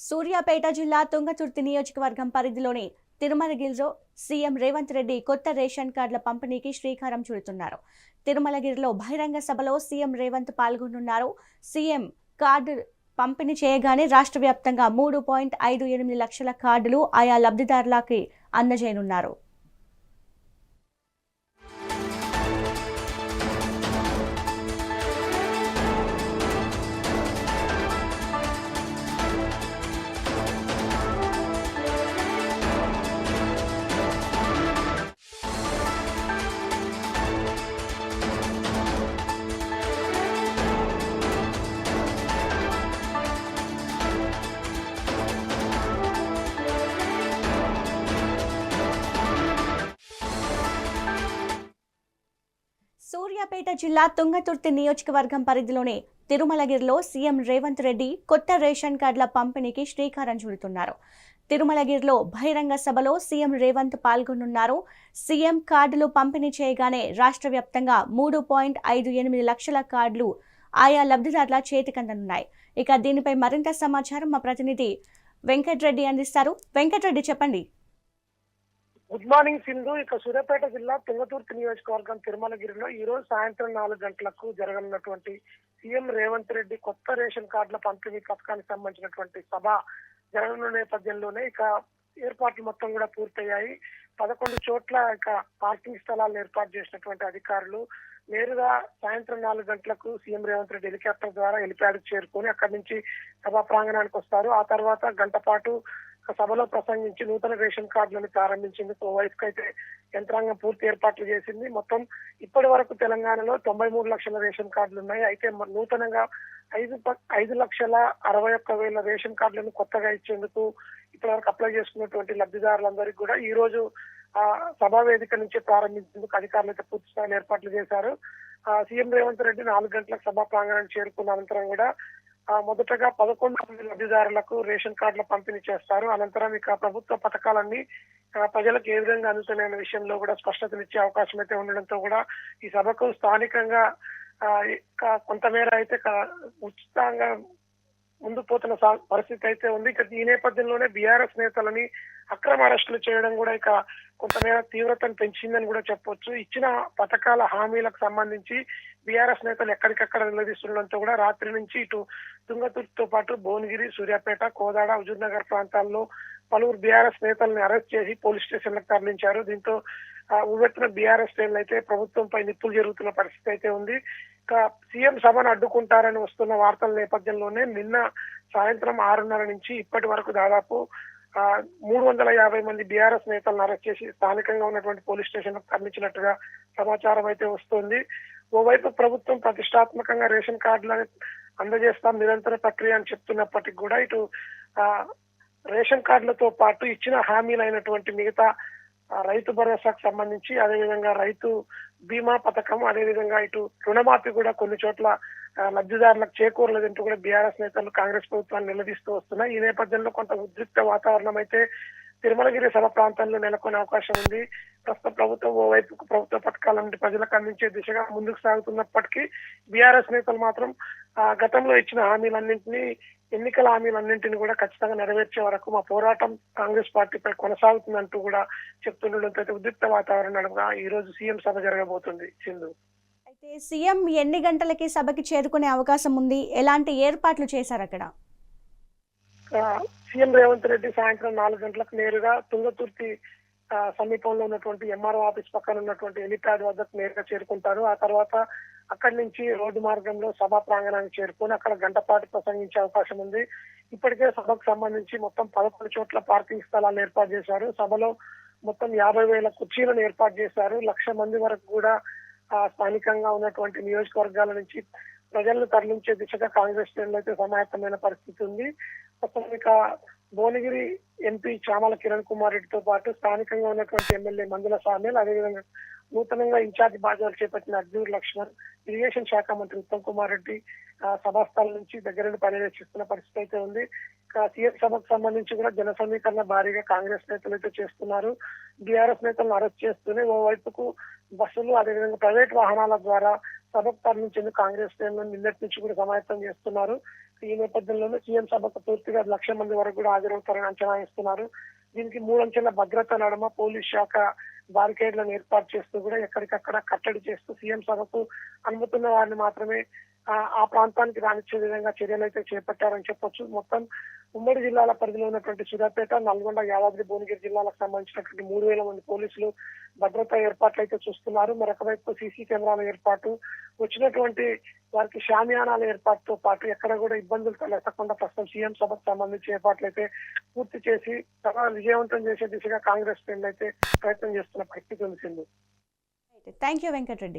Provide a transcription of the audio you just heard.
సూర్యాపేట జిల్లా తుంగతుర్తి నియోజకవర్గం పరిధిలోని తిరుమలగిరిలో సీఎం రేవంత్ రెడ్డి కొత్త రేషన్ కార్డుల పంపిణీకి శ్రీకారం చుడుతున్నారు. తిరుమలగిరిలో బహిరంగ సభలో సీఎం రేవంత్ పాల్గొనున్నారు. సీఎం కార్డు పంపిణీ చేయగానే రాష్ట్ర వ్యాప్తంగా 3.58 లక్షల కార్డులు ఆయా లబ్ధిదారులకి అందజేయనున్నారు. సూర్యాపేట జిల్లా తుంగతుర్తి నియోజకవర్గం పరిధిలోని తిరుమలగిరిలో సీఎం రేవంత్ రెడ్డి కొత్త రేషన్ కార్డుల పంపిణీకి శ్రీకారం చుడుతున్నారు. తిరుమలగిరిలో బహిరంగ సభలో సీఎం రేవంత్ పాల్గొనున్నారు. సీఎం కార్డులు పంపిణీ చేయగానే రాష్ట్ర వ్యాప్తంగా 3.58 లక్షల కార్డులు ఆయా లబ్ధిదారుల చేతికందనున్నాయి. ఇక దీనిపై మరింత సమాచారం మా ప్రతినిధి వెంకటరెడ్డి అందిస్తారు. వెంకటరెడ్డి, చెప్పండి. Good morning Sindhu. ఇక సూర్యాపేట జిల్లా తుంగతుర్తి నియోజకవర్గం తిరుమలగిరిలో ఈ రోజు సాయంత్రం 4 గంటలకు జరగనున్నటువంటి సీఎం రేవంత్ రెడ్డి కొత్త రేషన్ కార్డుల పంపిణీ పథకానికి సంబంధించినటువంటి సభ జరగనున్న నేపథ్యంలోనే ఇక ఏర్పాట్లు మొత్తం కూడా పూర్తయ్యాయి. 11 చోట్ల ఇక పార్కింగ్ స్థలాలను ఏర్పాటు చేసినటువంటి అధికారులు నేరుగా సాయంత్రం 4 గంటలకు సీఎం రేవంత్ రెడ్డి హెలికాప్టర్ ద్వారా హెలిప్యాడ్ చేరుకొని అక్కడి నుంచి సభా ప్రాంగణానికి వస్తారు. ఆ తర్వాత గంట పాటు సభలో ప్రసంగించి నూతన రేషన్ కార్డులను ప్రారంభించేందుకు ఓవైపు అయితే యంత్రాంగం పూర్తి ఏర్పాట్లు చేసింది. మొత్తం ఇప్పటి వరకు తెలంగాణలో 93 లక్షల రేషన్ కార్డులు ఉన్నాయి. అయితే నూతనంగా 5,61,000 రేషన్ కార్డులను కొత్తగా ఇచ్చేందుకు ఇప్పటి వరకు అప్లై చేసుకున్నటువంటి లబ్ధిదారులందరికీ కూడా ఈ రోజు సభా వేదిక నుంచి ప్రారంభించేందుకు అధికారులు అయితే పూర్తి స్థాయిలో ఏర్పాట్లు చేశారు. సీఎం రేవంత్ రెడ్డి 4 గంటలకు సభా ప్రాంగణానికి చేరుకున్న అనంతరం కూడా మొదటగా 11 మంది లబ్ధిదారులకు రేషన్ కార్డుల పంపిణీ చేస్తారు. అనంతరం ఇక ప్రభుత్వ పథకాలన్నీ ప్రజలకు ఏ విధంగా అందుతున్న విషయంలో కూడా స్పష్టతనిచ్చే అవకాశం అయితే ఉండడంతో కూడా ఈ సభకు స్థానికంగా కొంతమేర అయితే ఉచితంగా ముందు పోతున్న పరిస్థితి అయితే ఉంది. ఇక ఈ నేపథ్యంలోనే బీఆర్ఎస్ నేతలని అక్రమ అరెస్టులు చేయడం కూడా ఇక కొంతమేర తీవ్రతను పెంచిందని కూడా చెప్పొచ్చు. ఇచ్చిన పథకాల హామీలకు సంబంధించి బీఆర్ఎస్ నేతలు ఎక్కడికక్కడ నిలదీస్తుండడంతో కూడా రాత్రి నుంచి ఇటు తుంగతుర్తితో పాటు భువనగిరి, సూర్యాపేట, కోదాడ, హుజూర్ నగర్ ప్రాంతాల్లో పలువురు బీఆర్ఎస్ నేతల్ని అరెస్ట్ చేసి పోలీస్ స్టేషన్లకు తరలించారు. దీంతో ఉవ్వెత్తున బీఆర్ఎస్ శ్రేణులు అయితే ప్రభుత్వంపై నిప్పులు జరుగుతున్న పరిస్థితి అయితే ఉంది. ఇక సీఎం సభను అడ్డుకుంటారని వస్తున్న వార్తల నేపథ్యంలోనే నిన్న సాయంత్రం 6:30 నుంచి ఇప్పటి వరకు దాదాపు 350 మంది బీఆర్ఎస్ నేతలను అరెస్ట్ చేసి స్థానికంగా ఉన్నటువంటి పోలీస్ స్టేషన్లకు తరలించినట్టుగా సమాచారం అయితే వస్తోంది. ఓవైపు ప్రభుత్వం ప్రతిష్టాత్మకంగా రేషన్ కార్డులను అందజేస్తాం నిరంతర ప్రక్రియ అని చెప్తున్నప్పటికీ కూడా ఇటు రేషన్ కార్డులతో పాటు ఇచ్చిన హామీలైనటువంటి మిగతా రైతు భరోసాకు సంబంధించి, అదేవిధంగా రైతు బీమా పథకం, అదేవిధంగా ఇటు రుణమాఫీ కూడా కొన్ని చోట్ల లబ్ధిదారులకు చేకూరలేదంటూ కూడా బీఆర్ఎస్ నేతలు కాంగ్రెస్ ప్రభుత్వాన్ని నిలదీస్తూ వస్తున్నాయి. ఈ నేపథ్యంలో కొంత ఉద్రిక్త వాతావరణం అయితే తిరుమలగిరి సభ ప్రాంతంలో నెలకొనే అవకాశం ఉంది. ప్రస్తుత ప్రభుత్వం ఓవైపు ప్రభుత్వ పథకాలను ప్రజలకు అందించే దిశగా ముందుకు సాగుతున్నప్పటికీ బీఆర్ఎస్ నేతలు మాత్రం గతంలో ఇచ్చిన హామీలన్నింటినీ, ఎన్నికల హామీలన్నింటినీ కూడా ఖచ్చితంగా నెరవేర్చే వరకు మా పోరాటం కాంగ్రెస్ పార్టీపై కొనసాగుతుందంటూ కూడా చెప్తుండడంతో అయితే ఉద్రిక్త వాతావరణంగా ఈ రోజు సీఎం సభ జరగబోతుంది. సింధు, అయితే సీఎం ఎన్ని గంటలకి సభకి చేరుకునే అవకాశం ఉంది? ఎలాంటి ఏర్పాట్లు చేశారు అక్కడ? సీఎం రేవంత్ రెడ్డి సాయంత్రం 4 గంటలకు నేరుగా తుంగతుర్తి సమీపంలో ఉన్నటువంటి ఎంఆర్ఓ ఆఫీస్ పక్కన ఉన్నటువంటి హెలిప్యాడ్ వద్దకు నేరుగా చేరుకుంటారు. ఆ తర్వాత అక్కడి నుంచి రోడ్డు మార్గంలో సభా ప్రాంగణానికి చేరుకొని అక్కడ గంట పాటు ప్రసంగించే అవకాశం ఉంది. ఇప్పటికే సభకు సంబంధించి మొత్తం 11 చోట్ల పార్కింగ్ స్థలాలు ఏర్పాటు చేశారు. సభలో మొత్తం 50,000 కుర్చీలను ఏర్పాటు చేశారు. 1,00,000 మంది వరకు కూడా స్థానికంగా ఉన్నటువంటి నియోజకవర్గాల నుంచి ప్రజలను తరలించే దిశగా కాంగ్రెస్ శ్రేణులు అయితే సమాయత్తమైన పరిస్థితి ఉంది. ఇక భువనగిరి ఎంపీ చామల కిరణ్ కుమార్ రెడ్డితో పాటు స్థానికంగా ఉన్నటువంటి ఎమ్మెల్యే మందుల సామేల్, అదేవిధంగా నూతనంగా ఇన్ఛార్జి బాధ్యతలు చేపట్టిన అర్జూర్ లక్ష్మణ్, ఇరిగేషన్ శాఖ మంత్రి ఉత్తమ్ కుమార్ రెడ్డి సభాస్థలం నుంచి దగ్గరుండి పర్యవేక్షిస్తున్న పరిస్థితి అయితే ఉంది. సీఎం సభకు సంబంధించి కూడా జన సమీకరణ భారీగా కాంగ్రెస్ నేతలు అయితే చేస్తున్నారు. బీఆర్ఎస్ నేతలను అరెస్ట్ చేస్తూనే ఓవైపుకు బస్సులు, అదేవిధంగా ప్రైవేట్ వాహనాల ద్వారా సభకు తరలించేందుకు కాంగ్రెస్ శ్రేణులను నిన్నటి నుంచి కూడా సమాయత్తం చేస్తున్నారు. ఈ నేపథ్యంలోనే సీఎం సభకు పూర్తిగా 1,00,000 మంది వరకు కూడా హాజరవుతారని అంచనా వేస్తున్నారు. దీనికి 3 అంచెల భద్రత నడుమ పోలీస్ శాఖ బారికేడ్లను ఏర్పాటు చేస్తూ కూడా ఎక్కడికక్కడ కట్టడి చేస్తూ సీఎం సభకు అనుమతున్న వారిని మాత్రమే ఆ ప్రాంతానికి రానిచ్చే విధంగా చర్యలు అయితే చేపట్టారని చెప్పొచ్చు. మొత్తం ఉమ్మడి జిల్లాల పరిధిలో ఉన్నటువంటి సూర్యాపేట, నల్గొండ, యాదాద్రి, భువనగిరి జిల్లాలకు సంబంధించినటువంటి 3,000 మంది పోలీసులు భద్రతా ఏర్పాట్లు అయితే చూస్తున్నారు. మరొక వైపు సీసీ కెమెరాల ఏర్పాటు, వచ్చినటువంటి వారికి షామియానాల ఏర్పాటుతో పాటు ఎక్కడ కూడా ఇబ్బందులు తలెత్తకుండా ప్రస్తుతం సీఎం సభకు సంబంధించి ఏర్పాట్లు అయితే పూర్తి చేసి సభ విజయవంతం చేసే దిశగా కాంగ్రెస్ శ్రేణులు అయితే ప్రయత్నం చేస్తున్న పరిస్థితి ఉంది. Thank you Venkatareddy.